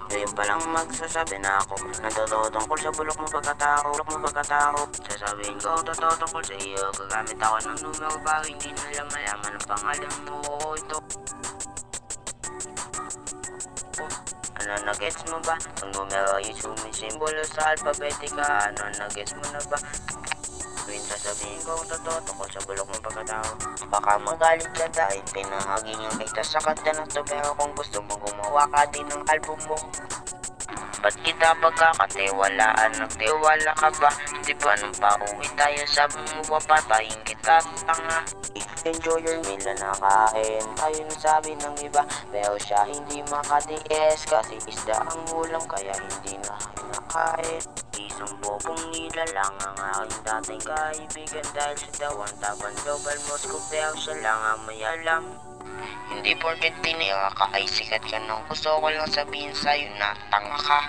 Ngayon palang magsasabi na ako ng totoo tungkol sa bulok mo pagkatao. Sasabihin ko ang totoo tungkol sa iyo. Gagamit ako ng numero para hindi nila malaman ang pangalan mo. Ito. Ano, nagets mo ba? Ang numero ay sumisimbolo sa alpabetika. Ano, nagets mo na ba? Tuwing sasabihin ko ang totoo tungkol sa bulok ng pagkatao. Baka magalit ka dahil pinahagi niyang kita sa kanta na to. Pero kung gusto mo gumawa ka din ng album mo, ba't kita pagkakatiwalaan? Nagtiwala ka ba? Di ba nung pauwi tayo sabi mo papatayin kita, tanga? Enjoy your meal na nakain. Tayo na sabi ng iba, pero siya hindi makatiis. Kasi isda ang ulam kaya hindi na kinakain. Isang bobong nila lang ang aking dating kaibigan. Dahil sa dawan taban global Moscow, pero siya lang ang may alam. Hindi porket tinira ka ay sikat ka nang gusto ko lang sabihin sa'yo na tanga ka.